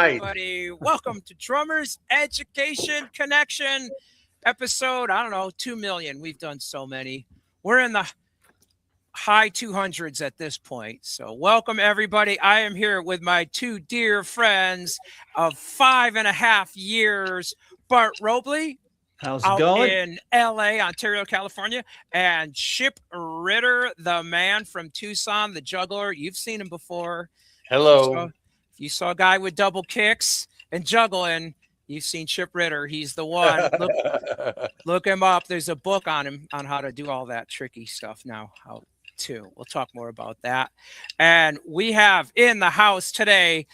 night. everybody. Welcome to Drummers Education Connection episode, I don't know, 2 million. We've done so many. We're in the high 200s at this point. So welcome, everybody. I am here with my two dear friends of 5.5 years, Bart Robley. How's it Out going? in LA, Ontario, California, and Chip Ritter, the man from Tucson, the juggler. You've seen him before. Hello. If you saw a guy with double kicks and juggling, you've seen Chip Ritter. He's the one. Look him up. There's a book on him on how to do all that tricky stuff now. How to. We'll talk more about that. And we have in the house today,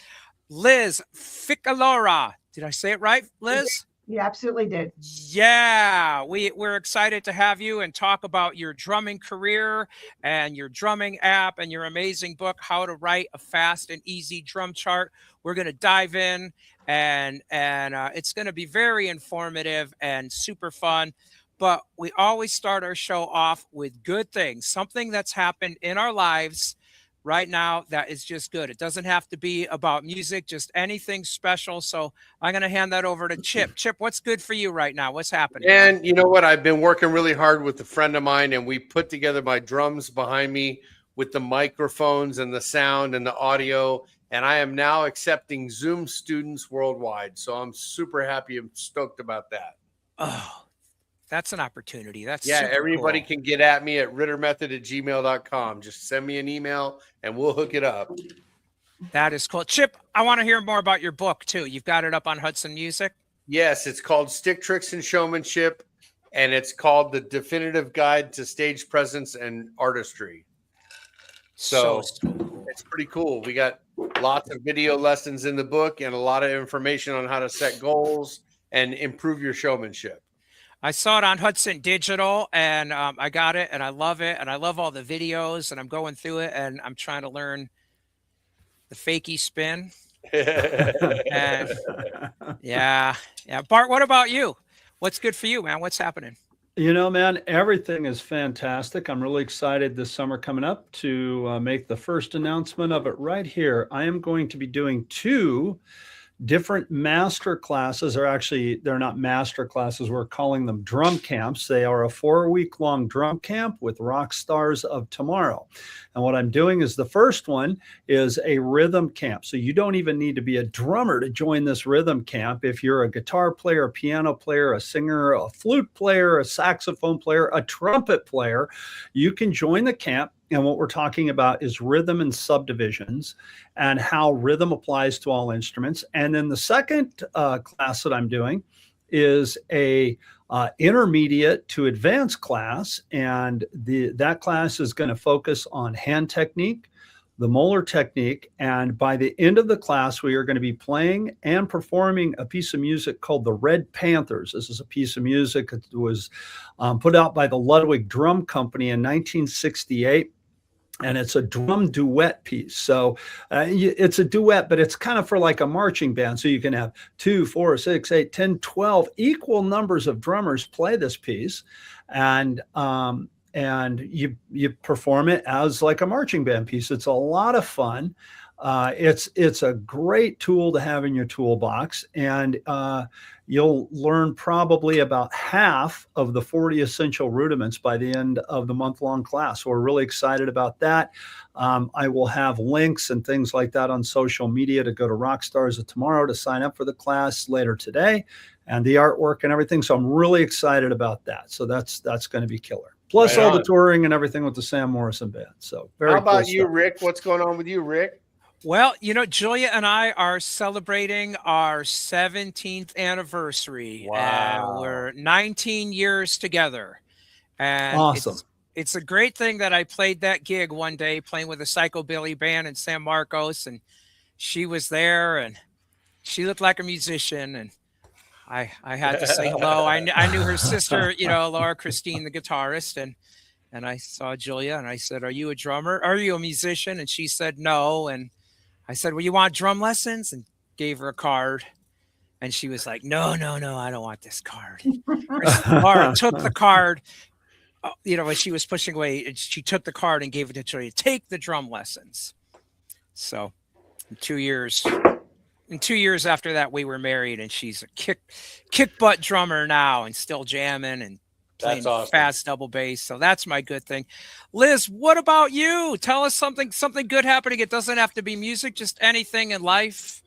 Liz Ficalora. Did I say it right, Liz? You absolutely did. Yeah, we're excited to have you and talk about your drumming career and your drumming app and your amazing book, How to Write a Fast and Easy Drum Chart. We're going to dive in and it's going to be very informative and super fun. But we always start our show off with good things, something that's happened in our lives right now that is just good. It doesn't have to be about music, just anything special. So I'm going to hand that over to Chip. Chip, what's good for you right now? What's happening? And you know what? I've been working really hard with a friend of mine, and we put together my drums behind me with the microphones and the sound and the audio. And I am now accepting Zoom students worldwide. So I'm super happy and stoked about that. Oh, that's an opportunity. That's everybody cool. Can get at me at rittermethod@gmail.com. Just send me an email and we'll hook it up. That is cool. Chip, I want to hear more about your book too. You've got it up on Hudson Music. Yes, it's called Stick Tricks and Showmanship, and it's called The Definitive Guide to Stage Presence and Artistry. So it's pretty cool. We got lots of video lessons in the book and a lot of information on how to set goals and improve your showmanship. I saw it on Hudson Digital, and I got it, and I love it, and I love all the videos, and I'm going through it, and I'm trying to learn the fakie spin. And yeah. Bart, what about you? What's good for you, man? What's happening? You know, man, everything is fantastic. I'm really excited this summer coming up to make the first announcement of it right here. I am going to be doing 2 different master classes, or actually they're not master classes. We're calling them drum camps. They are a 4-week-long drum camp with rock stars of tomorrow. And what I'm doing is the first one is a rhythm camp. So you don't even need to be a drummer to join this rhythm camp. If you're a guitar player, a piano player, a singer, a flute player, a saxophone player, a trumpet player, you can join the camp. And what we're talking about is rhythm and subdivisions and how rhythm applies to all instruments. And then the second class that I'm doing is a intermediate to advanced class. And that class is going to focus on hand technique, the Moeller technique. And by the end of the class, we are going to be playing and performing a piece of music called the Red Panthers. This is a piece of music that was put out by the Ludwig Drum Company in 1968. And it's a drum duet piece. So it's a duet, but it's kind of for like a marching band. So you can have 2, 4, 6, 8, 10, 12 equal numbers of drummers play this piece. And you perform it as like a marching band piece. It's a lot of fun. It's a great tool to have in your toolbox. And you'll learn probably about half of the 40 essential rudiments by the end of the month-long class. So we're really excited about that. I will have links and things like that on social media to go to Rockstars of Tomorrow to sign up for the class later today, and the artwork and everything. So I'm really excited about that. So that's going to be killer. Plus all the touring and everything with the Sam Morrison Band. So very How about cool you, stuff. Rick? What's going on with you, Rick? Well, you know, Julia and I are celebrating our 17th anniversary. Wow. And we're 19 years together. And Awesome. It's a great thing that I played that gig one day playing with a Psychobilly band in San Marcos. And she was there and she looked like a musician. And I had to say hello. I knew her sister, you know, Laura Christine, the guitarist. And I saw Julia and I said, "Are you a drummer? Are you a musician?" And she said, "No." And I said, "Well, you want drum lessons?" And gave her a card. And she was like, no, I don't want this card. Laura took the card, you know, as she was pushing away, and she took the card and gave it to Julia. Take the drum lessons. So in 2 years, And 2 years after that, we were married, and she's a kick butt drummer now, and still jamming and playing That's awesome. fast double bass. So that's my good thing. Liz, what about you? Tell us something good happening. It doesn't have to be music, just anything in life.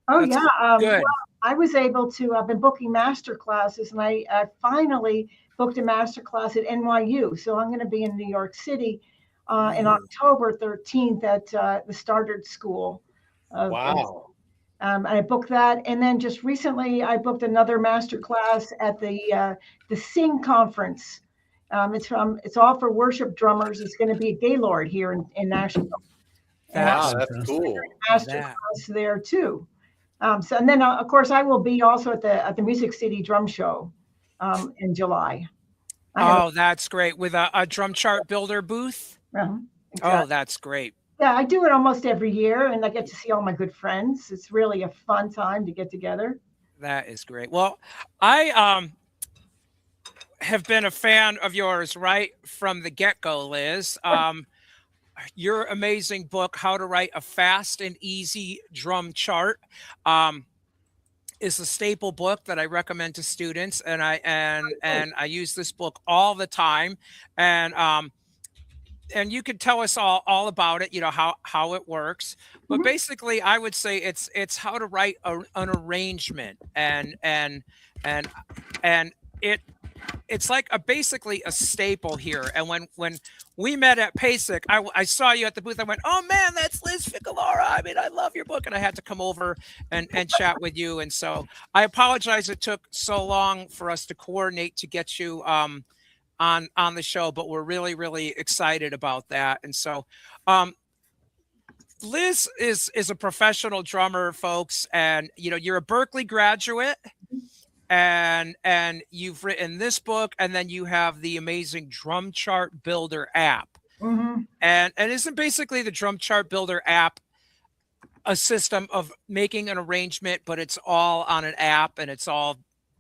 Oh, That's yeah. good. Well, I was able to, I've been booking master classes, and I finally booked a master class at NYU. So I'm going to be in New York City in October 13th at the Stoddard School. Wow. And I booked that. And then just recently, I booked another master class at the Sing Conference. It's all for worship drummers. It's going to be at Gaylord here in Nashville. Wow, that's cool. Master class there too. So, and then of course I will be also at the Music City Drum Show in July. Oh, that's great. With a drum chart builder booth. Exactly. Oh, that's great. Yeah, I do it almost every year, and I get to see all my good friends. It's really a fun time to get together. That is great. Well, I have been a fan of yours right from the get-go, Liz. Your amazing book, How to Write a Fast and Easy Drum Chart, is a staple book that I recommend to students, and I use this book all the time. And you could tell us all about it, how it works. But basically, I would say it's how to write an arrangement, and it's like basically a staple here. And when we met at PASIC, I saw you at the booth. I went, oh man, that's Liz Ficalora. I mean, I love your book, and I had to come over and chat with you. And so I apologize it took so long for us to coordinate to get you on the show, but we're really, really excited about that. And so Liz is a professional drummer, folks, and you're a Berklee graduate, and you've written this book, and then you have the amazing Drum Chart Builder app. And isn't basically the Drum Chart Builder app a system of making an arrangement, but it's all on an app and it's all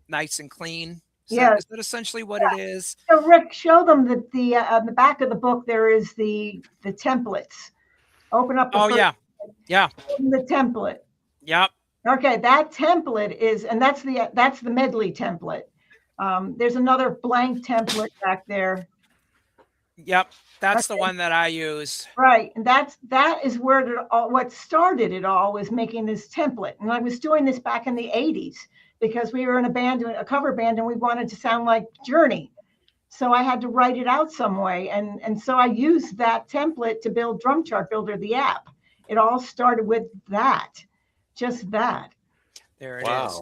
nice and clean? Is that essentially what it is? So Rick, show them that on the back of the book there is the templates. Open up. Yeah. The template. Yep. Okay, that template is, and that's the medley template. There's another blank template back there. Yep, that's the one that I use. Right, and that is where what started it all was making this template. And I was doing this back in the 80s because we were in a cover band, and we wanted to sound like Journey. So I had to write it out some way, and so I used that template to build Drum Chart Builder, the app. It all started with that, just that. There it is.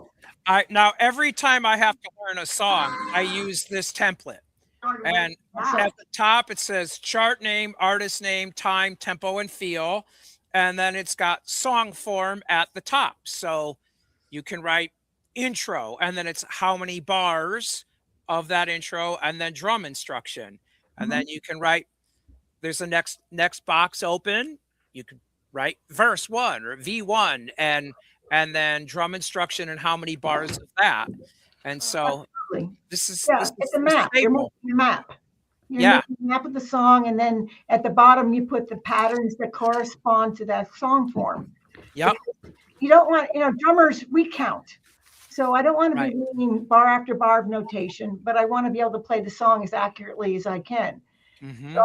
Now every time I have to learn a song, I use this template. And at the top, it says chart name, artist name, time, tempo, and feel. And then it's got song form at the top. So you can write intro, and then it's how many bars of that intro, and then drum instruction. And then you can write, there's a next box open. You can write verse 1 or V1, and then drum instruction and how many bars of that. And so this is it's a map. You're making a map. You're making a map of the song, and then at the bottom you put the patterns that correspond to that song form. Yep. You don't want, drummers, we count. So I don't want to be reading bar after bar of notation, but I want to be able to play the song as accurately as I can. So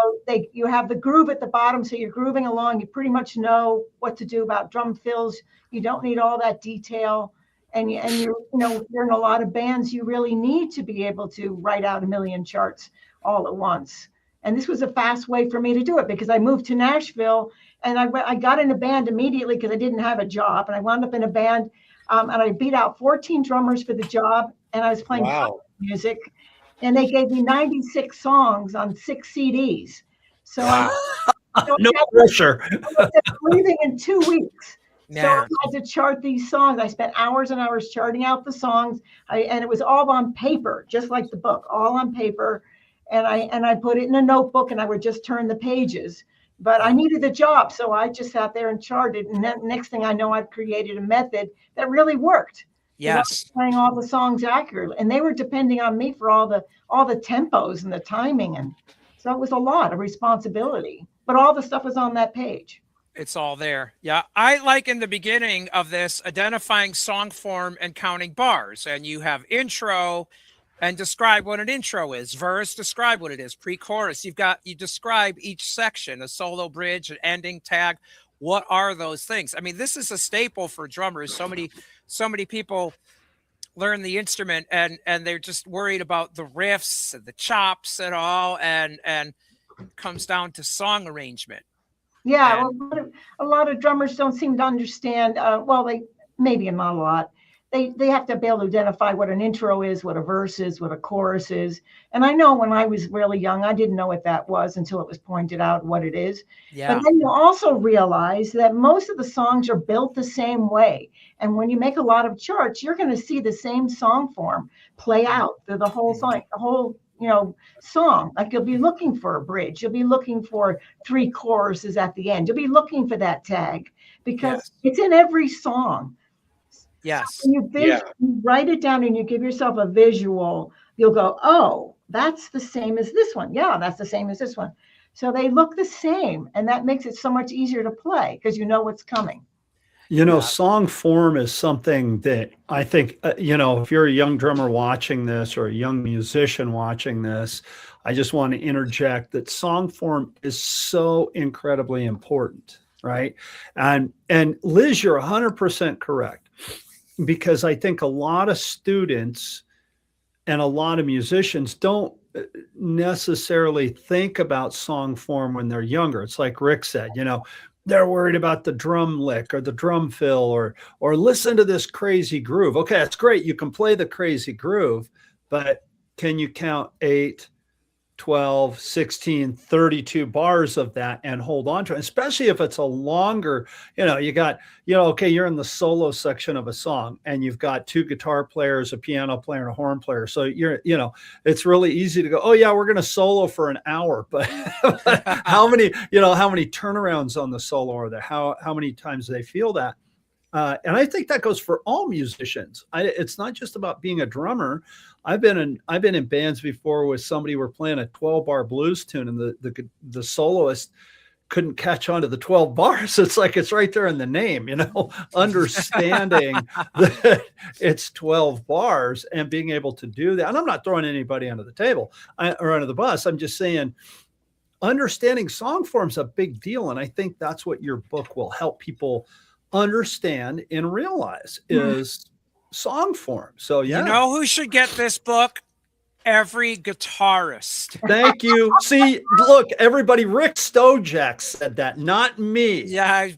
you have the groove at the bottom, so you're grooving along. You pretty much know what to do about drum fills. You don't need all that detail. And you're in a lot of bands, you really need to be able to write out 1 million charts all at once. And this was a fast way for me to do it because I moved to Nashville, and I got in a band immediately because I didn't have a job. And I wound up in a band, and I beat out 14 drummers for the job, and I was playing music. And they gave me 96 songs on 6 CDs. So no pressure. I was leaving in 2 weeks. Yeah. So I had to chart these songs. I spent hours and hours charting out the songs. And it was all on paper, just like the book, all on paper. And I put it in a notebook, and I would just turn the pages. But I needed the job, so I just sat there and charted. And then next thing I know, I've created a method that really worked. Yes. I was playing all the songs accurately, and they were depending on me for all the tempos and the timing, and so it was a lot of responsibility. But all the stuff was on that page. It's all there. Yeah. I like in the beginning of this identifying song form and counting bars. And you have intro and describe what an intro is. Verse, describe what it is. Pre-chorus, you describe each section, a solo bridge, an ending tag. What are those things? I mean, this is a staple for drummers. So many people learn the instrument and they're just worried about the riffs and the chops and all, and comes down to song arrangement. Yeah, well, a lot of drummers don't seem to understand. Well, they maybe not a lot. They have to be able to identify what an intro is, what a verse is, what a chorus is. And I know when I was really young, I didn't know what that was until it was pointed out what it is. Yeah. But then you also realize that most of the songs are built the same way. And when you make a lot of charts, you're going to see the same song form play out through the whole song, song. Like you'll be looking for a bridge. You'll be looking for 3 choruses at the end. You'll be looking for that tag because it's in every song. Yes. So you write it down and you give yourself a visual, you'll go, oh, that's the same as this one. Yeah, that's the same as this one. So they look the same. And that makes it so much easier to play because you know what's coming. Song form is something that I think, if you're a young drummer watching this or a young musician watching this, I just want to interject that song form is so incredibly important, right? And Liz, you're 100% correct. Because I think a lot of students and a lot of musicians don't necessarily think about song form when they're younger. It's like Rick said, they're worried about the drum lick or the drum fill or listen to this crazy groove. Okay, that's great. You can play the crazy groove, but can you count 8, 12, 16, 32 bars of that and hold on to it, especially if it's a longer, you got, okay, you're in the solo section of a song and you've got 2 guitar players, a piano player, and a horn player. So it's really easy to go, oh yeah, we're going to solo for an hour, but how many turnarounds on the solo are there? How many times do they feel that? And I think that goes for all musicians. It's not just about being a drummer. I've been in bands before where somebody were playing a 12-bar blues tune and the soloist couldn't catch on to the 12 bars. It's like it's right there in the name, understanding that it's 12 bars and being able to do that. And I'm not throwing anybody under the table or under the bus. I'm just saying understanding song form's a big deal. And I think that's what your book will help people understand and realize is song form. So yeah. You know who should get this book? Every guitarist. Thank you. See, look, everybody, Rick Stojak said that, not me. Yeah,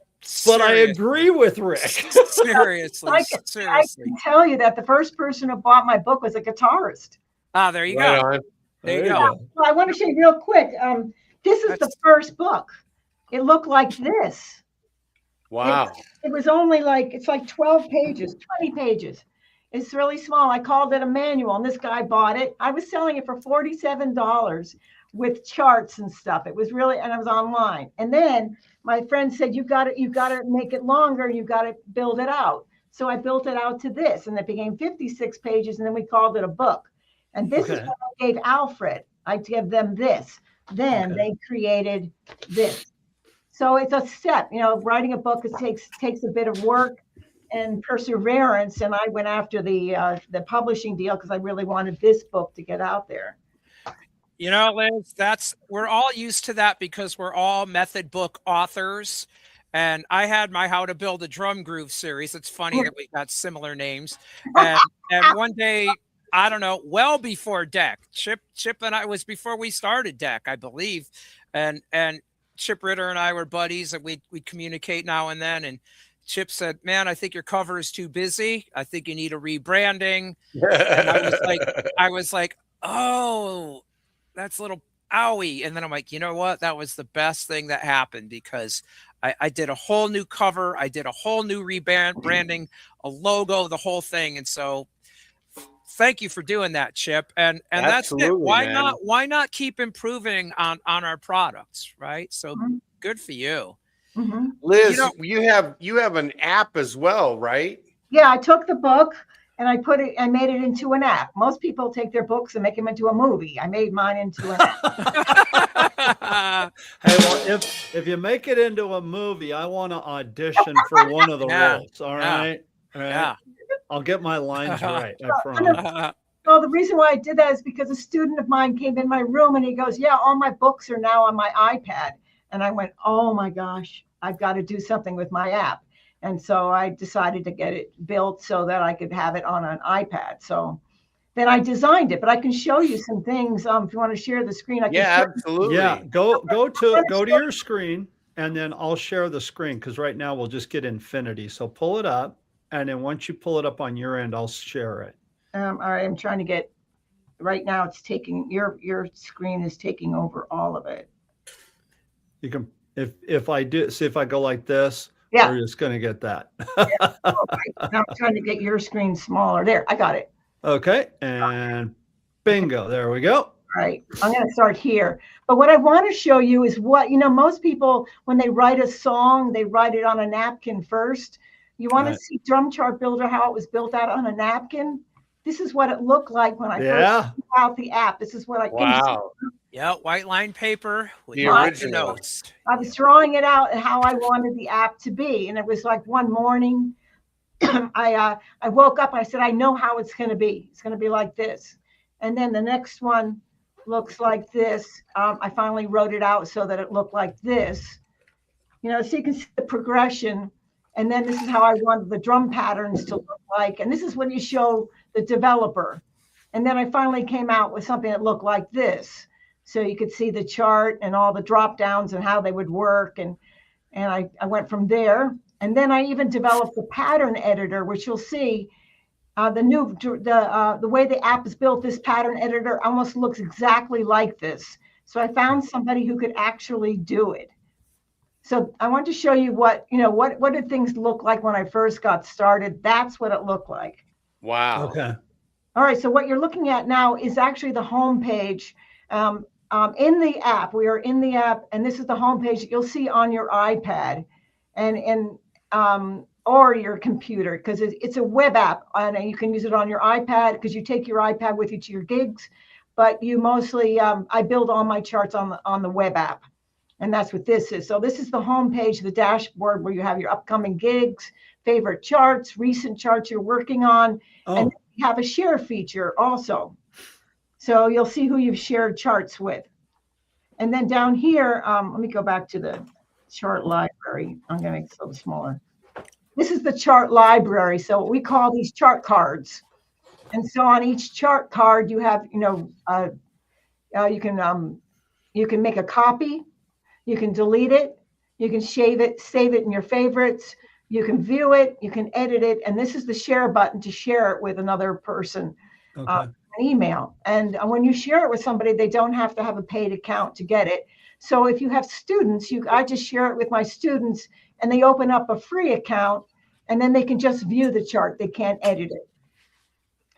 but I agree with Rick. Seriously. I can tell you that the first person who bought my book was a guitarist. Ah, there you go. There you go. Well, I want to show you real quick. This is the first book. It looked like this. Wow. It was only it's like 12 pages, 20 pages. It's really small. I called it a manual and this guy bought it. I was selling it for $47 with charts and stuff. It was really, and I was online. And then my friend said, you got to make it longer. You got to build it out. So I built it out to this and it became 56 pages. And then we called it a book. And this is what I gave Alfred. I gave them this. Then they created this. So it's a step, writing a book, takes a bit of work and perseverance. And I went after the publishing deal because I really wanted this book to get out there. Liz, we're all used to that because we're all method book authors. And I had my How to Build a Drum Groove series. It's funny that we got similar names. And one day, I don't know, well before Deck, Chip and I, was before we started Deck, I believe. And Chip Ritter and I were buddies and we communicate now and then. And Chip said, man, I think your cover is too busy. I think you need a rebranding. And I was like, oh, that's a little owie. And then I'm like, you know what? That was the best thing that happened because I did a whole new cover. I did a whole new rebranding, a logo, the whole thing. And so thank you for doing that, Chip. And that's it. Why not keep improving on our products, right? So good for you. Liz, you have an app as well, right? Yeah, I took the book and I made it into an app. Most people take their books and make them into a movie. I made mine into an app. Hey, well, if you make it into a movie, I want to audition for one of the roles. All right. All right. Yeah. I'll get my lines right. I promise. Well, the reason why I did that is because a student of mine came in my room and he goes, yeah, all my books are now on my iPad. And I went, oh my gosh, I've got to do something with my app. And so I decided to get it built so that I could have it on an iPad. So then I designed it, but I can show you some things. If you want to share the screen, I can. Yeah, absolutely. Yeah, go to your screen, and then I'll share the screen, because right now we'll just get infinity. So pull it up, and then once you pull it up on your end, I'll share it. All right, I'm trying to get. Right now, it's taking your screen is taking over all of it. You can if I do see if I go like this. Yeah, we're just going to get that. Yeah. Now I'm trying to get your screen smaller. There, I got it. Okay, and bingo, there we go. All right, I'm going to start here. But what I want to show you is what, most people, when they write a song, they write it on a napkin first. You want to see Drum Chart Builder, how it was built out on a napkin? This is what it looked like when I first put out the app. This is what I Wow. Yeah, white line paper with The lots of original. notes. I was drawing it out and how I wanted the app to be. And it was like one morning, I woke up and I said, I know how it's going to be. It's going to be like this. And then the next one looks like this. I finally wrote it out so that it looked like this. So you can see the progression. And then this is how I wanted the drum patterns to look like. And this is when you show the developer. And then I finally came out with something that looked like this. So you could see the chart and all the drop downs and how they would work. And I went from there. And then I even developed the pattern editor, which you'll see the way the app is built. This pattern editor almost looks exactly like this. So I found somebody who could actually do it. So I want to show you what did things look like when I first got started. That's what it looked like. Wow. Okay. All right. So what you're looking at now is actually the home page. In the app, we are in the app, and this is the homepage that you'll see on your iPad and or your computer, because it's a web app, and you can use it on your iPad because you take your iPad with you to your gigs. But you mostly, I build all my charts on the web app, and that's what this is. So this is the homepage, the dashboard where you have your upcoming gigs, favorite charts, recent charts you're working on, and you have a share feature also. So you'll see who you've shared charts with. And then down here, let me go back to the chart library. I'm going to make it a little smaller. This is the chart library. So we call these chart cards. And so on each chart card, you have, you can make a copy, you can delete it, you can save it in your favorites, you can view it, you can edit it. And this is the share button to share it with another person. Okay. An email. And when you share it with somebody, they don't have to have a paid account to get it. So if you have students, I just share it with my students, and they open up a free account, and then they can just view the chart. They can't edit it.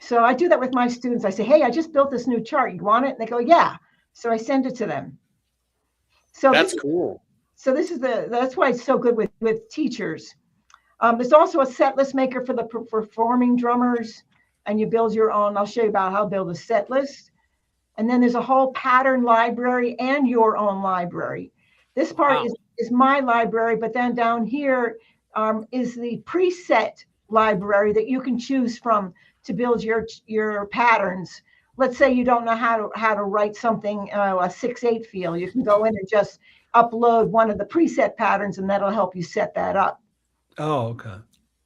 So I do that with my students. I say, hey, I just built this new chart. You want it? And they go, yeah. So I send it to them. So that's cool. So that's why it's so good with teachers. There's also a set list maker for the performing drummers. And you build your own. I'll show you about how to build a set list. And then there's a whole pattern library and your own library. This part is my library, but then down here is the preset library that you can choose from to build your patterns. Let's say you don't know how to write something, a 6/8 feel. You can go in and just upload one of the preset patterns, and that'll help you set that up. Oh, okay.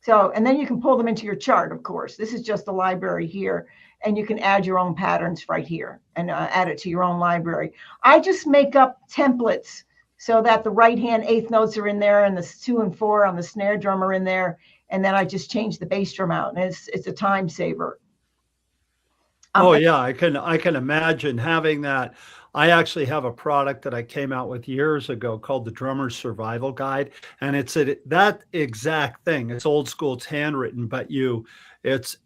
So, and then you can pull them into your chart, of course. This is just the library here, and you can add your own patterns right here and add it to your own library. I just make up templates so that the right-hand eighth notes are in there, and the 2 and 4 on the snare drum are in there, and then I just change the bass drum out, and it's a time saver. Yeah, I can imagine having that. I actually have a product that I came out with years ago called the Drummer's Survival Guide. And it's that exact thing. It's old school, it's handwritten, but it's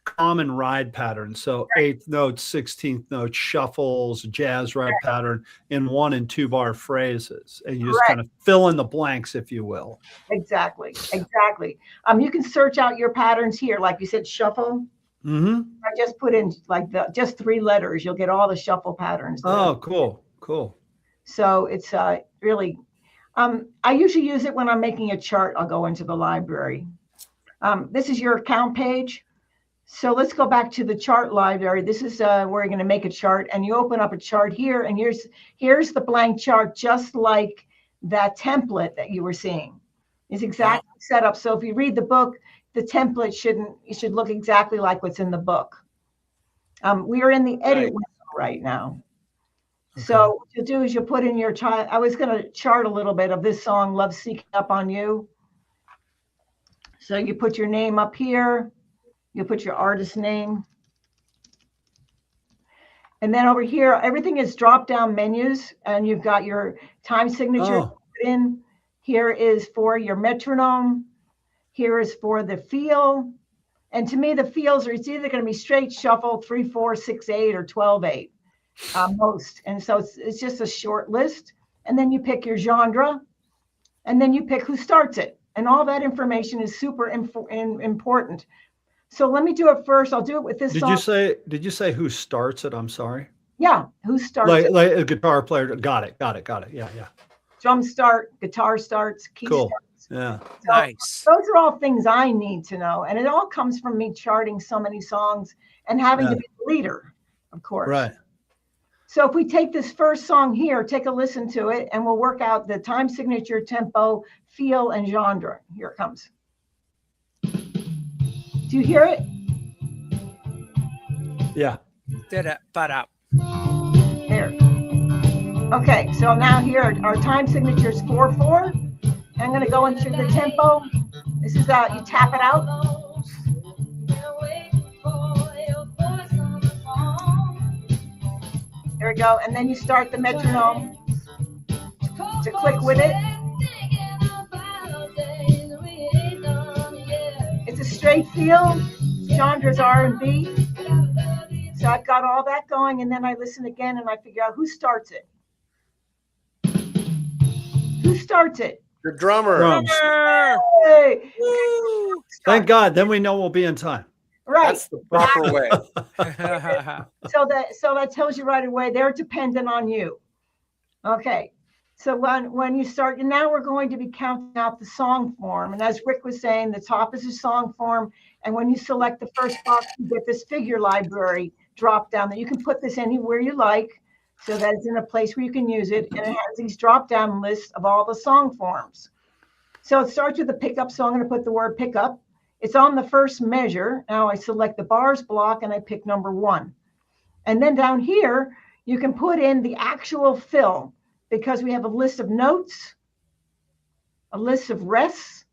common ride patterns. So eighth notes, 16th notes, shuffles, jazz ride pattern in 1 and 2 bar phrases. And you just kind of fill in the blanks, if you will. Exactly. You can search out your patterns here. Like you said, shuffle. Mm-hmm. I just put in like just 3 letters. You'll get all the shuffle patterns there. Oh, cool. So it's really, I usually use it when I'm making a chart. I'll go into the library. This is your account page. So let's go back to the chart library. This is where you're going to make a chart, and you open up a chart here, and here's the blank chart, just like that template that you were seeing. It's exactly set up. So if you read the book, the template should look exactly like what's in the book. We are in the edit window right now. Okay. So what you'll do is you'll put in your chart. I was going to chart a little bit of this song, Love Sneaking Up on You. So you put your name up here. You put your artist name. And then over here, everything is drop-down menus, and you've got your time signature put in. Here is for your metronome. Here is for the feel. And to me, the feels are, it's either going to be straight shuffle, 3/4, 6/8, or 12/8, most. And so it's just a short list. And then you pick your genre, and then you pick who starts it. And all that information is super important. So let me do it first. I'll do it with this song. Did you say who starts it? I'm sorry. Yeah, who starts it? Like a guitar player. Got it. Yeah. Drum start, guitar starts, key starts. Yeah. So nice. Those are all things I need to know. And it all comes from me charting so many songs and having to be the leader, of course. Right. So if we take this first song here, take a listen to it, and we'll work out the time signature, tempo, feel, and genre. Here it comes. Do you hear it? Yeah. Did it, but up. There. Okay, so now here our time signature is 4/4. I'm going to go into the tempo. This is you tap it out. There we go. And then you start the metronome to click with it. It's a straight feel. Genres R&B. So I've got all that going, and then I listen again and I figure out who starts it. Who starts it? The drummer. Drums. Hey. Thank God. Then we know we'll be in time. Right. That's the proper way. So that tells you right away they're dependent on you. Okay. So when you start, and now we're going to be counting out the song form. And as Rick was saying, the top is a song form. And when you select the first box, you get this figure library drop down that you can put this anywhere you like, so that it's in a place where you can use it. And it has these drop down lists of all the song forms. So it starts with the pickup. So I'm going to put the word pickup. It's on the first measure. Now I select the bars block and I pick number 1. And then down here, you can put in the actual fill, because we have a list of notes, a list of rests,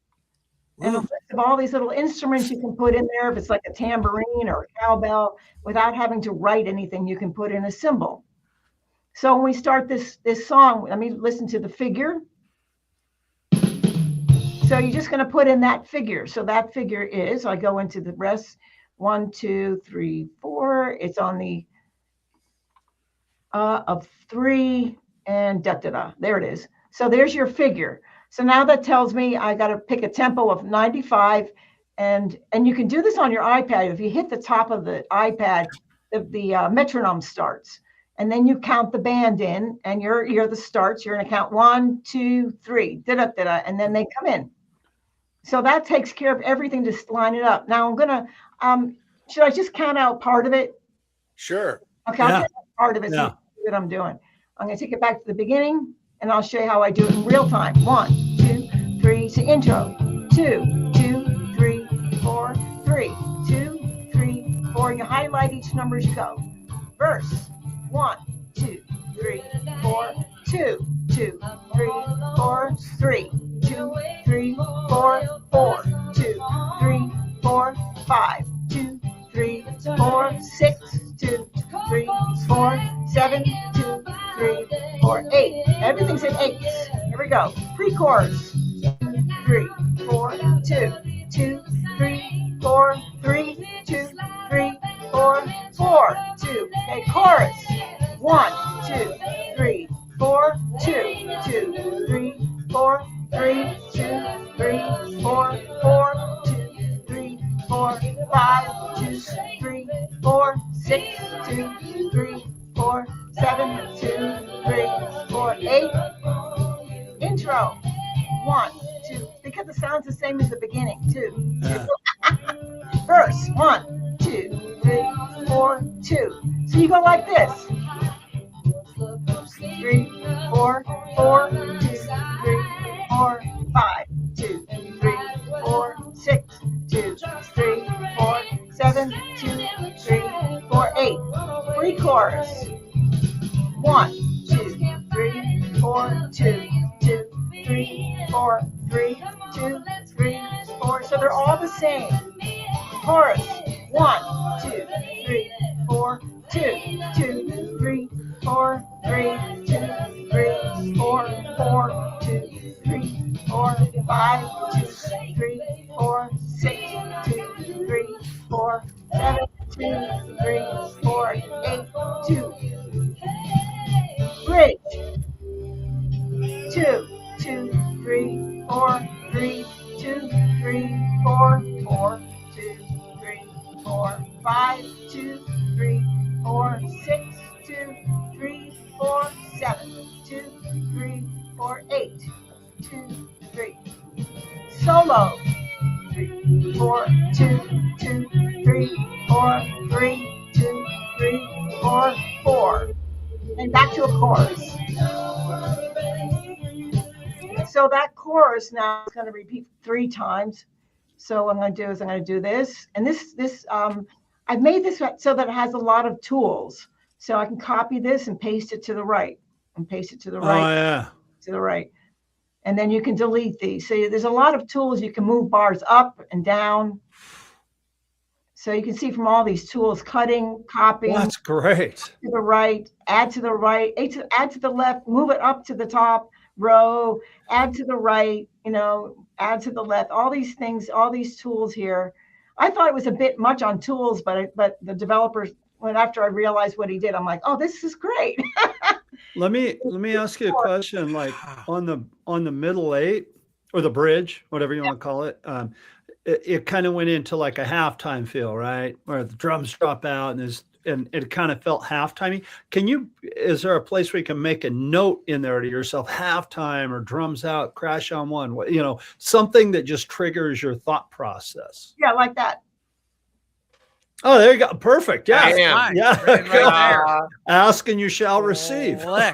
and a list of all these little instruments you can put in there. If it's like a tambourine or a cowbell, without having to write anything, you can put in a cymbal. So when we start this song, let me listen to the figure. So you're just going to put in that figure. So that figure is, I go into the rest, 1, 2, 3, 4. It's on the of 3 and da-da-da. There it is. So there's your figure. So now that tells me I got to pick a tempo of 95. And you can do this on your iPad. If you hit the top of the iPad, the metronome starts. And then you count the band in, and you're the starts. You're going to count 1, 2, 3, da-da-da-da, and then they come in. So that takes care of everything to line it up. Now I'm going to, should I just count out part of it? Sure. Okay, I'll count out part of it. So you see what I'm doing. I'm going to take it back to the beginning, and I'll show you how I do it in real time. 1, 2, 3. So intro. 2, 2, 3, 4, 3. 2, 3, 4. You highlight each number as you go. Verse. 1, 2, 3, 4, 2, 2, 3, 4, 3, 2, 3, 4, 4, 2, 3, 4, 5, 2, 3, 4, 6, 2, 3, 4, 7, 2, 3, 4, 8. Everything's at 8. Here we go. Pre-chorus. 3, 4, 2, 2, 3, 4, 3, 2, 4, 4, 2. Okay, chorus. 1, 2, 3, 4, 2, 2, 3, 4, 3, 2, 3, 4, 4, 2, 3, 4, 5, 2, 3, 4, 6, 2, 3, 4, 7, 2, 3, 4, 8. Intro. 1, 2, because it sounds the same as the beginning, 2, 2. Verse. 1, 2, 3, 4, 2. So you go like this. 3, 4, 4, 2, 3, 4, 5, 2, 3, 4, 6, 2, 3, 4, 7, 2, 3, 4, 8. Pre-chorus. 1, 2, 3, 4, 2, 2, 3, 4, 3, 2, 3, 4. So they're all the same. Chorus. 1, 2, 3, 4, 2, 2, 3, 4, 3, 2, 3, 4, 4, 2, 3, 4, 5, 2, 3, 4, 6, 2, 3, 4, 7, 2, 3, 4, 8, 2. Bridge. 2, 2, 3, 4, 3, 2, 3, 4, 4, 2, 3, 4, 5, 2, 3, 4, 6, 2, 3, 4, 7, 2, 3, 4, 8, 2, 3. Solo. 3, 4, 2, 2, 3, 4, 3, 2, 3, 4, 4. And back to a chorus. So that chorus now is going to repeat 3 times. So what I'm going to do is I'm going to do this. And I've made this so that it has a lot of tools. So I can copy this and paste it to the right. And paste it to the right. Oh, yeah. To the right. And then you can delete these. So there's a lot of tools. You can move bars up and down. So you can see from all these tools, cutting, copying. That's great. To the right, add to the right, add to the left, move it up to the top row, add to the right, add to the left, all these things, all these tools here. I thought it was a bit much on tools, but the developers, after I realized what he did, I'm like, oh, this is great. Let me ask you a question. Like on the middle 8 or the bridge, whatever you want to call it, it kind of went into like a halftime feel, right? Where the drums drop out and it kind of felt halftimey. Is there a place where you can make a note in there to yourself, halftime or drums out, crash on one, something that just triggers your thought process? Yeah, like that. Oh, there you go. Perfect. Yeah. Nice. Yeah. Right there. Ask and you shall receive. Damn.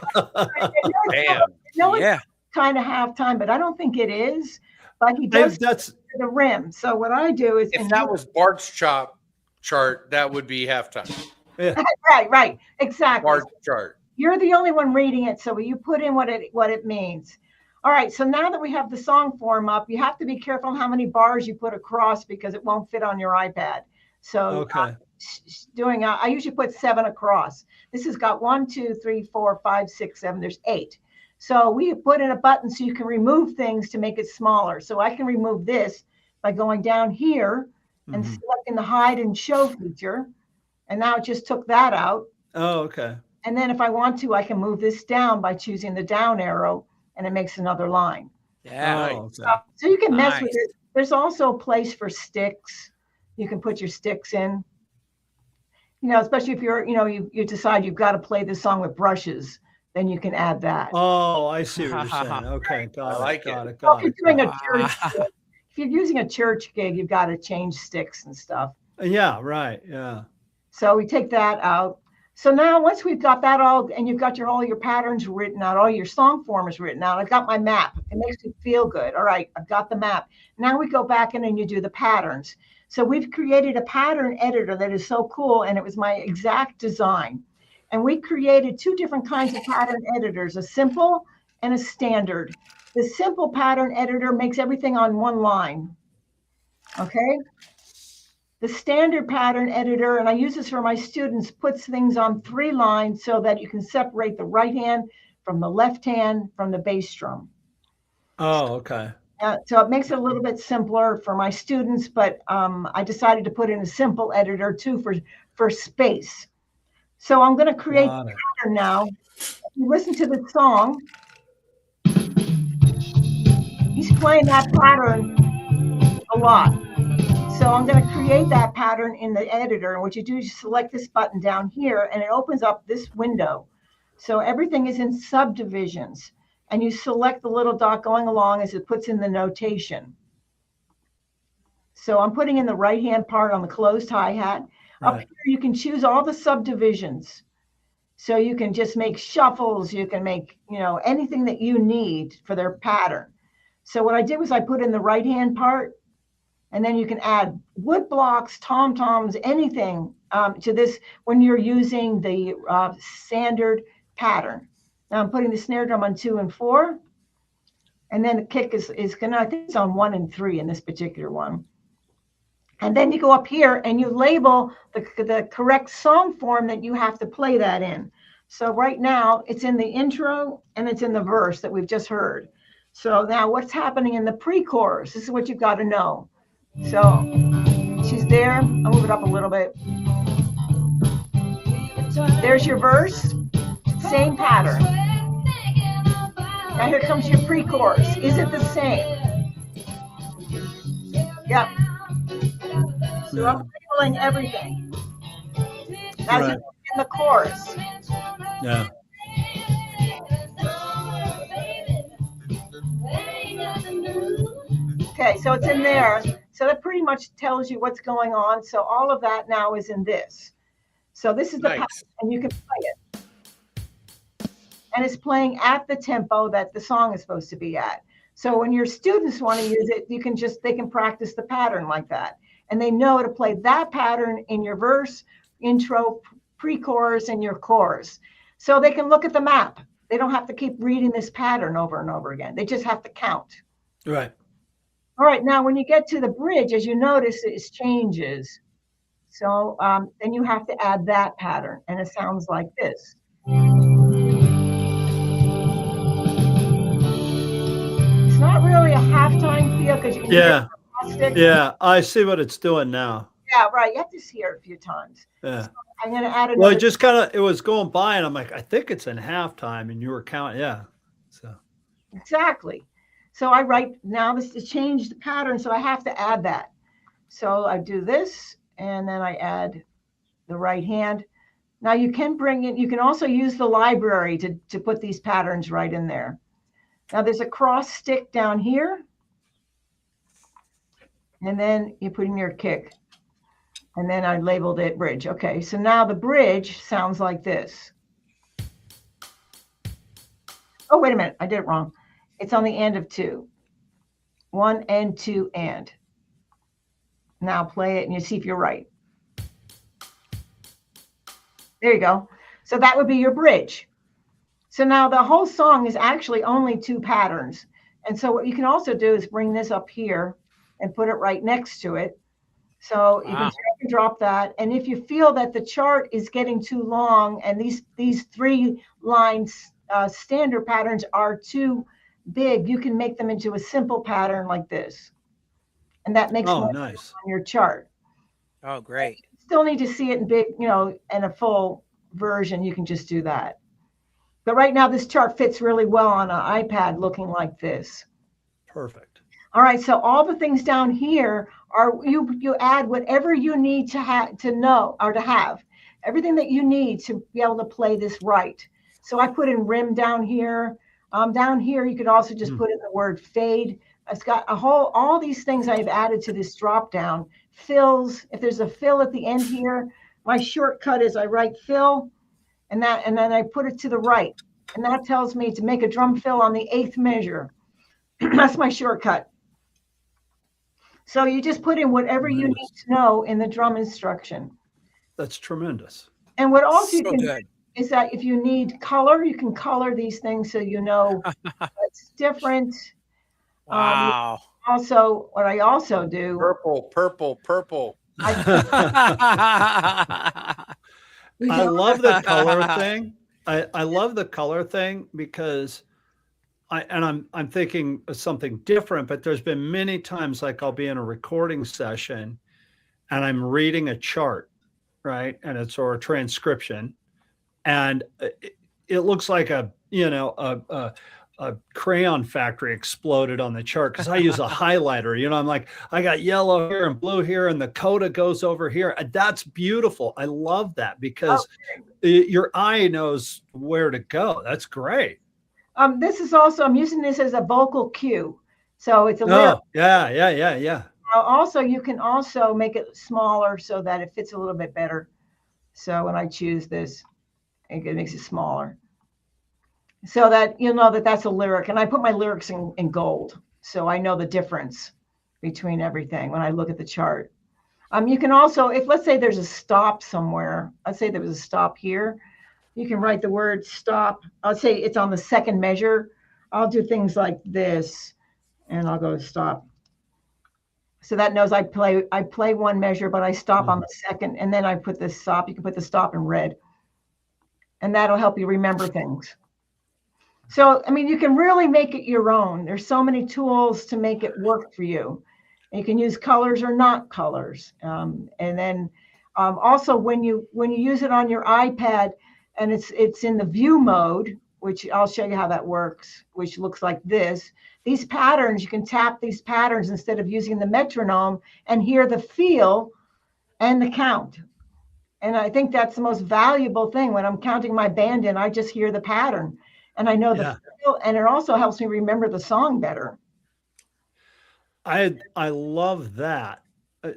It's kind of halftime, but I don't think it is. But he does the rim. So what I do is, if that was Bart's chart, that would be halftime. Yeah. Right, exactly. Bart's chart. You're the only one reading it, so you put in what it means. All right, so now that we have the song form up, you have to be careful how many bars you put across because it won't fit on your iPad. So okay. I usually put 7 across. This has got 1, 2, 3, 4, 5, 6, 7. There's 8. So we put in a button so you can remove things to make it smaller. So I can remove this by going down here and selecting the hide and show feature. And now it just took that out. Oh, okay. And then if I want to, I can move this down by choosing the down arrow and it makes another line. Yeah. Oh, okay. So you can mess with it. There's also a place for sticks. You can put your sticks in, especially if you decide you've got to play this song with brushes, then you can add that. Oh, I see what you're saying. Okay. Got it. If you're using a church gig, you've got to change sticks and stuff. Yeah. Right. Yeah. So we take that out. So now once we've got that all, and you've got all your patterns written out, all your song form is written out, I've got my map. It makes me feel good. All right, I've got the map. Now we go back in and you do the patterns. So we've created a pattern editor that is so cool, and it was my exact design. And we created 2 different kinds of pattern editors, a simple and a standard. The simple pattern editor makes everything on 1 line. Okay? The standard pattern editor, and I use this for my students, puts things on 3 lines so that you can separate the right hand from the left hand from the bass drum. Oh, okay. So it makes it a little bit simpler for my students, but I decided to put in a simple editor too for space. So I'm going to create a pattern now. If you listen to the song, he's playing that pattern a lot. So I'm going to create that pattern in the editor. And what you do is you select this button down here and it opens up this window. So everything is in subdivisions and you select the little dot going along as it puts in the notation. So I'm putting in the right-hand part on the closed hi-hat. Right. Up here, you can choose all the subdivisions. So you can just make shuffles. You can make, anything that you need for their pattern. So what I did was I put in the right-hand part, and then you can add wood blocks, tom-toms, anything to this when you're using the standard pattern. Now I'm putting the snare drum on 2 and 4. And then the kick is gonna, I think it's on 1 and 3 in this particular one. And then you go up here and you label the correct song form that you have to play that in. So right now it's in the intro and it's in the verse that we've just heard. So now what's happening in the pre-chorus? This is what you've got to know. So she's there. I'll move it up a little bit. There's your verse. Same pattern. Now here comes your pre-chorus. Is it the same? Yep. So I'm labeling everything. Now right. In the chorus. Yeah. Okay, so it's in there. So that pretty much tells you what's going on. So all of that now is in this. So this is the pattern, and you can play it. And it's playing at the tempo that the song is supposed to be at. So when your students want to use it, they can practice the pattern like that. And they know to play that pattern in your verse, intro, pre-chorus, and your chorus. So they can look at the map. They don't have to keep reading this pattern over and over again. They just have to count. Right. All right, now when you get to the bridge, as you notice, it changes. So then you have to add that pattern, and it sounds like this. It's not really a halftime feel because you can hear it. Yeah, I see what it's doing now. Yeah, right. You have to hear it a few times. Yeah. So I'm going to add another. Well, it just it was going by, and I'm like, I think it's in halftime, and you were counting. Yeah. So. Exactly. So I write now this to change the pattern, so I have to add that. So I do this, and then I add the right hand. Now you can you can also use the library to put these patterns right in there. Now there's a cross stick down here, and then you put in your kick. And then I labeled it bridge. Okay, so now the bridge sounds like this. Oh, wait a minute, I did it wrong. It's on the end of 2. 1 and 2 and. Now play it and you see if you're right. There you go. So that would be your bridge. So now the whole song is actually only 2 patterns. And so what you can also do is bring this up here and put it right next to it. So you can drop that. And if you feel that the chart is getting too long and these 3 lines standard patterns are too big, you can make them into a simple pattern like this. And that makes more sense on your chart. Oh, great. If you still need to see it in big, in a full version, you can just do that. But right now this chart fits really well on an iPad looking like this. Perfect. All right, so all the things down here are you add whatever you need to have everything that you need to be able to play this right. So I put in rim down here. Down here you could also just put in the word fade. It's got all these things I've added to this drop down. Fills, if there's a fill at the end here, my shortcut is I write fill and then I put it to the right. And that tells me to make a drum fill on the 8th measure. That's my shortcut. So you just put in whatever you need to know in the drum instruction. That's tremendous. And what also you can do is that if you need color, you can color these things so you know what's different. Wow. Also, what I also do. Purple. I love the color thing. I love the color thing because I'm thinking of something different, but there's been many times like I'll be in a recording session and I'm reading a chart, right? And it's or a transcription, and it looks like a crayon factory exploded on the chart because I use a highlighter. I'm like, I got yellow here and blue here, and the coda goes over here. That's beautiful. I love that because your eye knows where to go. That's great. This is also, I'm using this as a vocal cue. So it's a lyric. Yeah. Also, you can also make it smaller so that it fits a little bit better. So when I choose this, it makes it smaller. So that you'll know that that's a lyric. And I put my lyrics in gold. So I know the difference between everything when I look at the chart. You can also, if let's say there's a stop somewhere, let's say there was a stop here, you can write the word stop. I'll say it's on the second measure. I'll do things like this, and I'll go stop. So that knows I play one measure, but I stop on the second, and then I put the stop. You can put the stop in red, and that'll help you remember things. So, I mean, you can really make it your own. There's so many tools to make it work for you. You can use colors or not colors. And then also when you use it on your iPad and it's in the view mode, which I'll show you how that works, which looks like this. These patterns, you can tap these patterns instead of using the metronome and hear the feel and the count. And I think that's the most valuable thing. When I'm counting my band in, I just hear the pattern and I know the feel, and it also helps me remember the song better. I love that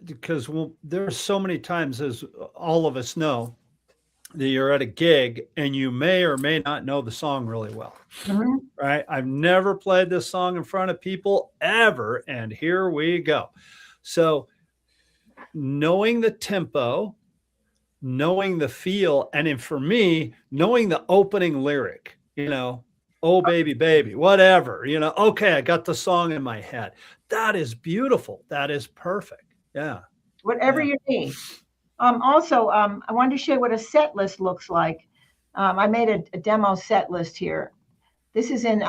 because there are so many times, as all of us know, that you're at a gig and you may or may not know the song really well, right? I've never played this song in front of people ever, and here we go. So knowing the tempo, knowing the feel, and then for me, knowing the opening lyric, oh, baby, baby, whatever, okay, I got the song in my head. That is beautiful. That is perfect. Yeah. Whatever you need. Also, I wanted to show you what a set list looks like. I made a demo set list here. This is in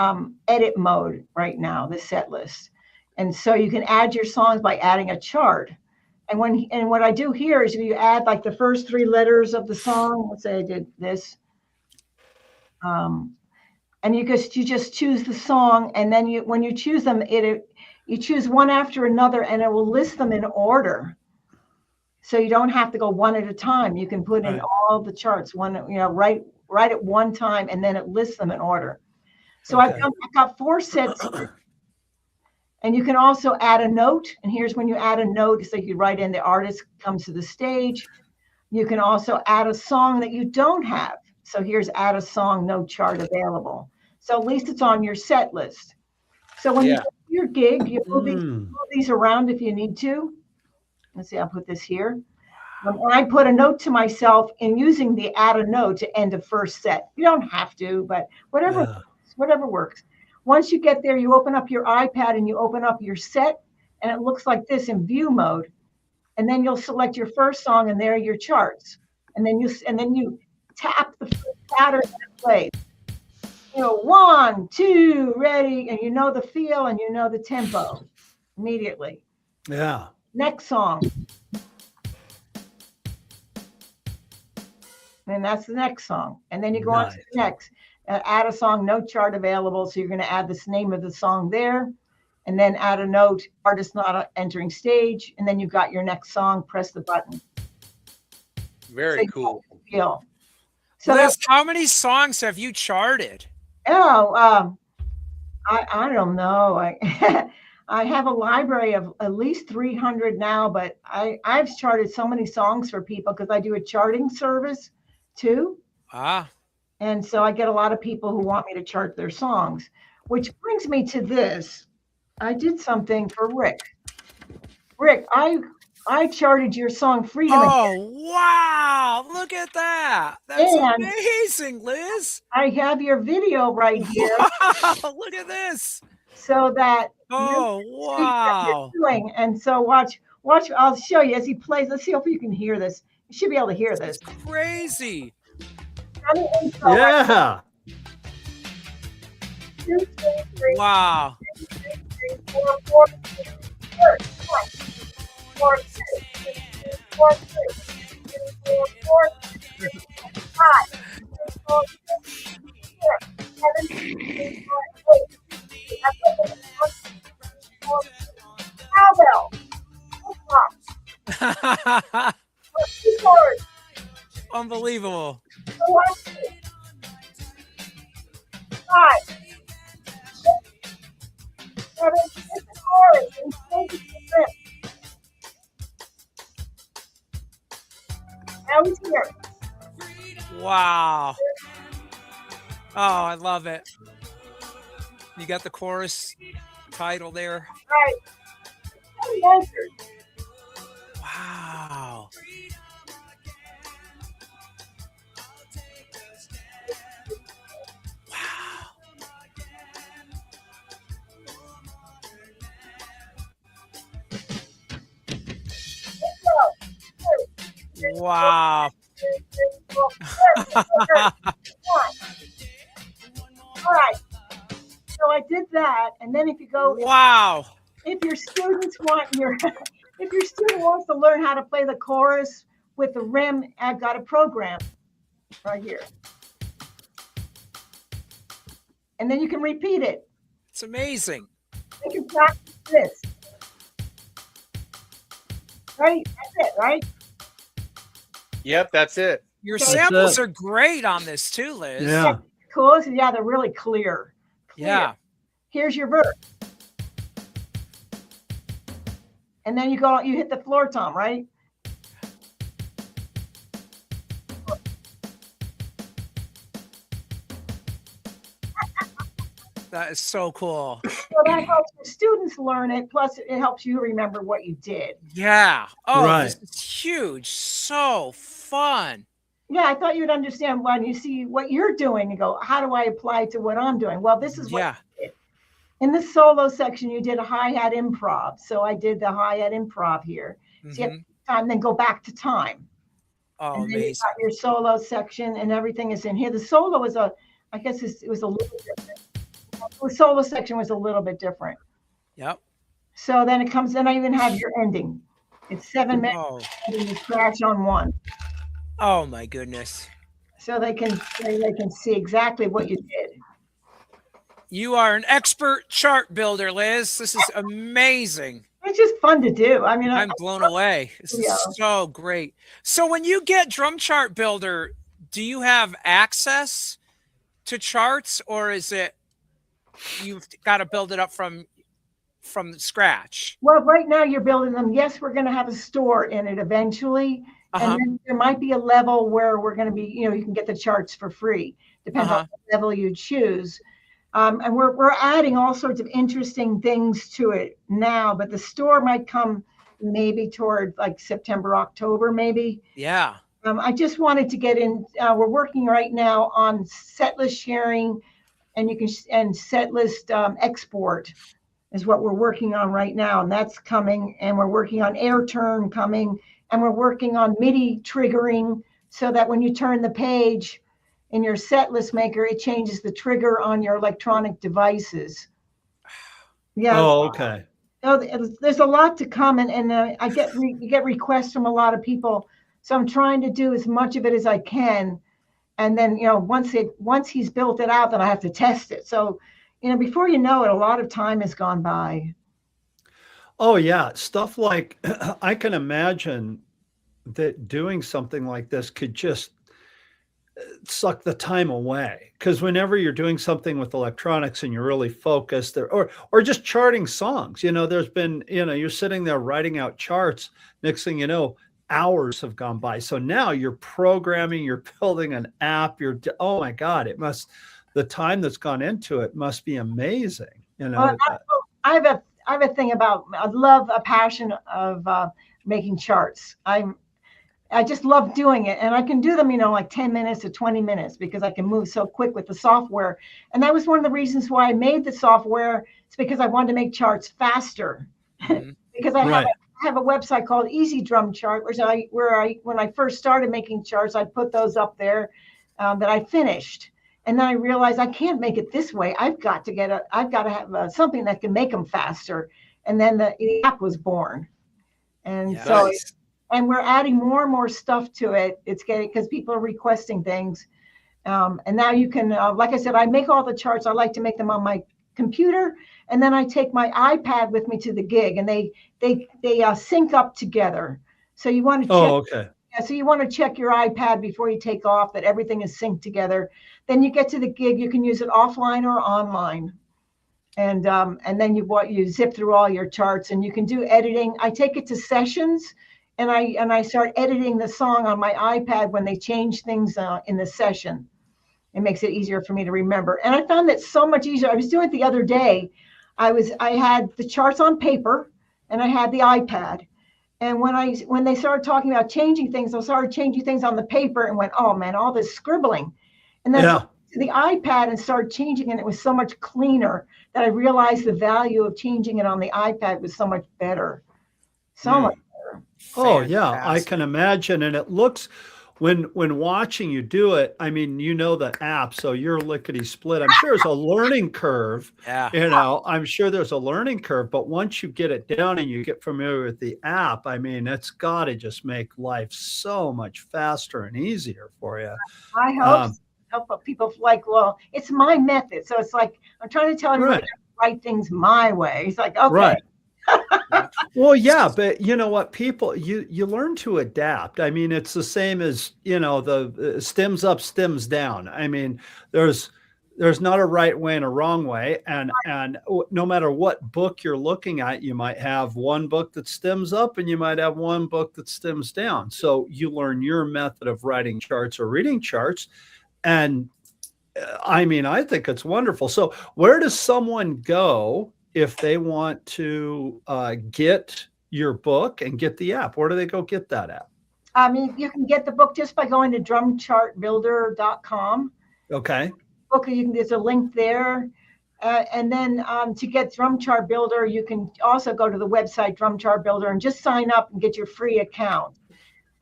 edit mode right now, the set list. And so you can add your songs by adding a chart. And what I do here is you add like the first 3 letters of the song. Let's say I did this. And you just choose the song, and then when you choose them, you choose one after another, and it will list them in order. So you don't have to go one at a time. You can put in all the charts right at one time, and then it lists them in order. So I've got 4 sets here. And you can also add a note. And here's when you add a note. It's like you write in the artist comes to the stage. You can also add a song that you don't have. So here's add a song, no chart available. So at least it's on your set list. So when you go to your gig, you move these around if you need to. Let's see, I'll put this here. And I put a note to myself in using the add a note to end a first set. You don't have to, but whatever works. Once you get there, you open up your iPad and you open up your set, and it looks like this in view mode. And then you'll select your first song, and there are your charts. And then you tap the first pattern that plays. 1, 2, ready, and you know the feel and you know the tempo immediately. Yeah. Next song. And that's the next song. And then you go on to the next. Add a song, no chart available. So you're going to add the name of the song there. And then add a note, artist not entering stage. And then you've got your next song, press the button. Very cool. Feel. So Liz, how many songs have you charted? I don't know. I have a library of at least 300 now, but I've charted so many songs for people because I do a charting service too. And so I get a lot of people who want me to chart their songs, which brings me to this. I did something for Rick. Rick, I charted your song Freedom. Oh, wow. Look at that. That's amazing, Liz. I have your video right here. Wow, look at this. So that wow. And so watch, I'll show you as he plays. Let's see if you can hear this. You should be able to hear this. It's crazy. Yeah. 2, 2, 3, Wow. 3, 3, 4, 4, 3, 4, 4, 2, 2, 4, 3, 2, 4, 4, 5, 2, 4, 6, 7, 8. Cowbell. Keyboard. Unbelievable. 1, 5, 7, 6 chorus and change the grip. Now he's here. Wow. Oh, I love it. You got the chorus title there. Right. He entered. Wow. Wow. All right. So I did that, and then if you go, Wow. if your students want if your student wants to learn how to play the chorus with the rim, I've got a program right here, and then you can repeat it. It's amazing. You can practice this. Right? That's it, right? Yep, that's it. Your That's samples it. are great on this too, Liz. Yeah. Cool. So yeah, they're really clear. Yeah. Here's your verse. And then you hit the floor tom, right? That is so cool. So that helps the students learn it. Plus, it helps you remember what you did. Yeah. Oh, Right. this is huge. So fun. Yeah, I thought you'd understand when you see what you're doing and go, how do I apply to what I'm doing? Well, this is what Yeah. you did. In the solo section, you did a hi-hat improv. So I did the hi-hat improv here. So you have time, then go back to time. Oh, And then you amazing. got your solo section and everything is in here. The solo is I guess it was a little different. The solo section was a little bit different. Yep. So then it comes, and I even have your ending. It's 7 minutes Oh. and you crash on 1. Oh my goodness. So they can see exactly what you did. You are an expert chart builder, Liz. This is amazing. It's just fun to do. I mean, I'm blown away. This is so great. So when you get Drum Chart Builder, do you have access to charts, or is it you've got to build it up from scratch? well, right now you're building them. Yes, we're going to have a store in it eventually. And then there might be a level where we're going to be, you can get the charts for free. Depends on what level you choose. And we're adding all sorts of interesting things to it now, but the store might come maybe toward like September, October, maybe. Yeah. I just wanted to get in. We're working right now on set list sharing, and and set list export is what we're working on right now, and that's coming. And we're working on air turn coming, and we're working on MIDI triggering so that when you turn the page in your set list maker, it changes the trigger on your electronic devices. Yeah. Oh, okay. So there's a lot to come, and I get requests from a lot of people. So I'm trying to do as much of it as I can, and then once he's built it out, then I have to test it. So before you know it, a lot of time has gone by. Oh yeah, stuff like I can imagine that doing something like this could just suck the time away, because whenever you're doing something with electronics and you're really focused, or just charting songs, there's been, you're sitting there writing out charts, next thing you know, hours have gone by. So now you're programming, you're building an app, oh my God, the time that's gone into it must be amazing. Well, I have a thing about, I love a passion of making charts. I just love doing it, and I can do them, like 10 minutes to 20 minutes because I can move so quick with the software. And that was one of the reasons why I made the software. It's because I wanted to make charts faster. Because I have a website called Easy Drum Chart, where I when I first started making charts, I put those up there that I finished. And then I realized I can't make it this way. I've got to have something that can make them faster. And then the app was born. And Yeah. so, Nice. and we're adding more and more stuff to it. It's getting, because people are requesting things. And now you can, like I said, I make all the charts. I like to make them on my computer, and then I take my iPad with me to the gig, and they sync up together. So you want to check. Oh, okay. Yeah, so you want to check your iPad before you take off that everything is synced together. Then you get to the gig. You can use it offline or online, and then you zip through all your charts, and you can do editing. I take it to sessions, and I start editing the song on my iPad when they change things in the session. It makes it easier for me to remember. And I found that so much easier. I was doing it the other day. I had the charts on paper and I had the iPad. And when they started talking about changing things, I started changing things on the paper and went, oh man, all this scribbling. And then to the iPad and started changing, and it was so much cleaner that I realized the value of changing it on the iPad was so much better. So much better. Oh yeah, I can imagine. And it looks, when watching you do it, I mean, you know the app, so you're lickety split. I'm sure there's a learning curve. Yeah. You know, I'm sure there's a learning curve, but once you get it down and you get familiar with the app, I mean, it's got to just make life so much faster and easier for you. I hope help people like, well, it's my method. So it's like, I'm trying to tell everybody to write things my way. It's like, okay. Right. Well, yeah, but you know what, people, you learn to adapt. I mean, it's the same as, you know, the stems up, stems down. I mean, there's not a right way and a wrong way. And no matter what book you're looking at, you might have one book that stems up and you might have one book that stems down. So you learn your method of writing charts or reading charts. And I mean, I think it's wonderful. So where does someone go if they want to get your book and get the app? Where do they go get that app? I mean, you can get the book just by going to drumchartbuilder.com. Okay. Book, there's a link there. And then to get Drum Chart Builder, you can also go to the website Drum Chart Builder and just sign up and get your free account.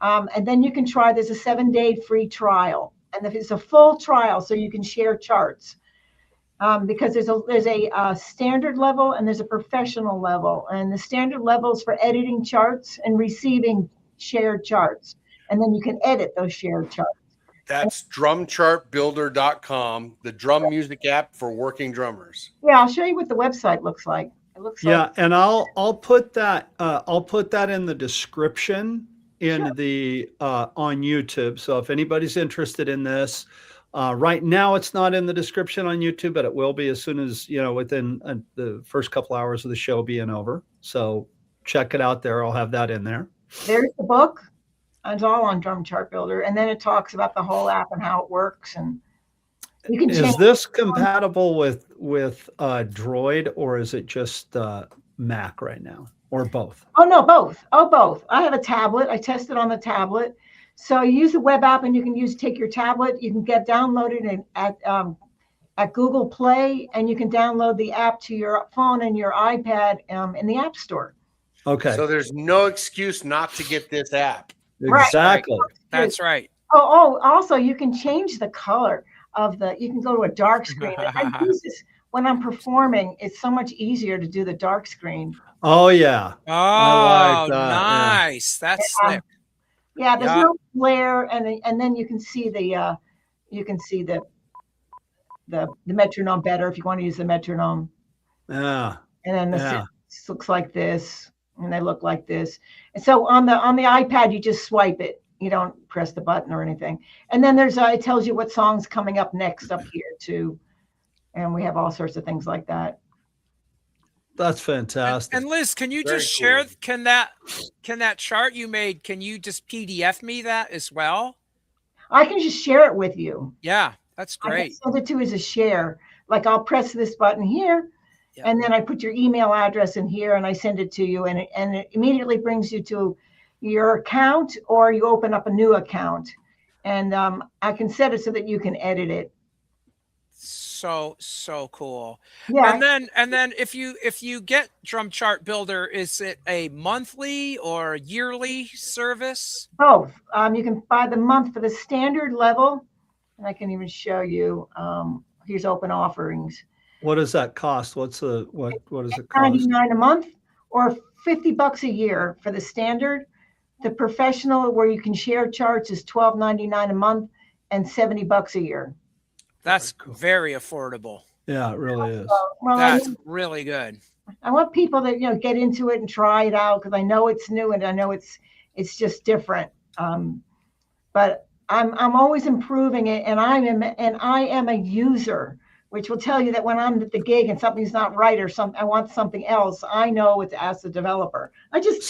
And then you can try, there's a 7-day free trial. And if it's a full trial, so you can share charts. Because there's a standard level and there's a professional level, and the standard level is for editing charts and receiving shared charts, and then you can edit those shared charts. That's drumchartbuilder.com, the drum music app for working drummers. Yeah, I'll show you what the website looks like. It looks like, and I'll put that in the description in the on YouTube. So if anybody's interested in this. Right now, it's not in the description on YouTube, but it will be as soon as, you know, within the first couple hours of the show being over. So check it out there. I'll have that in there. There's the book. It's all on Drum Chart Builder. And then it talks about the whole app and how it works. And you can Is this compatible with Droid, or is it just Mac right now, or both? Oh, no, both. Both. I have a tablet. I tested on the tablet. So you use the web app, and you can take your tablet. You can get downloaded at Google Play, and you can download the app to your phone and your iPad in the App Store. Okay. So there's no excuse not to get this app. Exactly. Right. That's right. Also, you can change the color of you can go to a dark screen. I use this when I'm performing. It's so much easier to do the dark screen. Oh, yeah. Oh, I like that. nice. Yeah. That's slick. Yeah, there's no glare, and then you can see the metronome better if you want to use the metronome. Yeah. And then this looks like this, and they look like this. And so on the iPad, you just swipe it. You don't press the button or anything. And then there's it tells you what song's coming up next up here too, and we have all sorts of things like that. That's fantastic. And Liz, can you Very just share, cool. can that chart you made, can you just PDF me that as well? I can just share it with you. Yeah, that's I great. can send it to you as a share. Like I'll press this button here, and then I put your email address in here, and I send it to you, and it immediately brings you to your account, or you open up a new account, and I can set it so that you can edit it. So cool. Yeah. And then if you get Drum Chart Builder, is it a monthly or yearly service? Both. You can buy the month for the standard level, And I can even show you, here's open offerings. What does that cost? What does it cost? $99 a month or $50 a year for the standard. The professional, where you can share charts, is $12.99 a month and $70 a year. That's very affordable. Yeah, it really is. Well, That's really good. I want people to get into it and try it out, because I know it's new and I know it's just different. But I'm always improving it, and I am a user, which will tell you that when I'm at the gig and something's not right or I want something else, I know it's as a developer. I just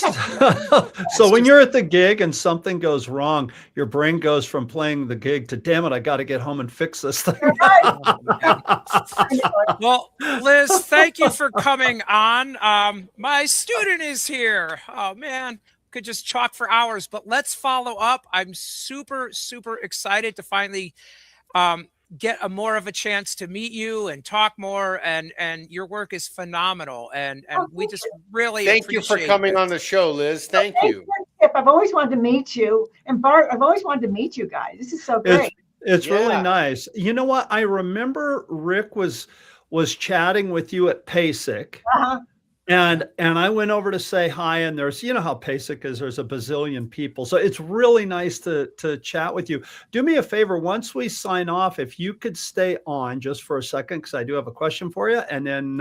So when you're at the gig and something goes wrong, your brain goes from playing the gig to, damn it, I got to get home and fix this thing. Well, Liz, thank you for coming on. My student is here. Oh man, could just talk for hours, but let's follow up. I'm super, super excited to finally get more of a chance to meet you and talk more, and your work is phenomenal, and we just really thank you for coming on the show, Liz. Thank you. I've always wanted to meet you, and Bart, I've always wanted to meet you guys. This is so great. It's really nice. You know what? I remember Rick was chatting with you at PASIC. And I went over to say hi, and there's, you know how PASIC is, there's a bazillion people. So it's really nice to chat with you. Do me a favor, once we sign off, if you could stay on just for a second, because I do have a question for you, and then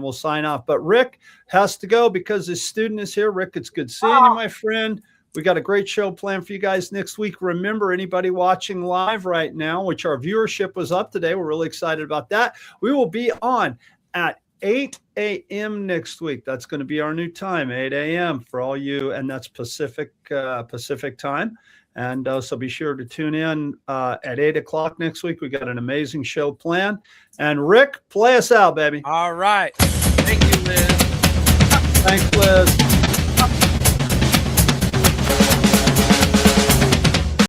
we'll sign off. But Rick has to go because his student is here. Rick, it's good seeing you, my friend. We got a great show planned for you guys next week. Remember, anybody watching live right now, which our viewership was up today, we're really excited about that. We will be on at 8 a.m. next week. That's going to be our new time, 8 a.m. for all you, and that's Pacific time. And so be sure to tune in at 8 o'clock next week. We got an amazing show planned. And Rick, play us out, baby. All right. Thank you, Liz. Thanks, Liz.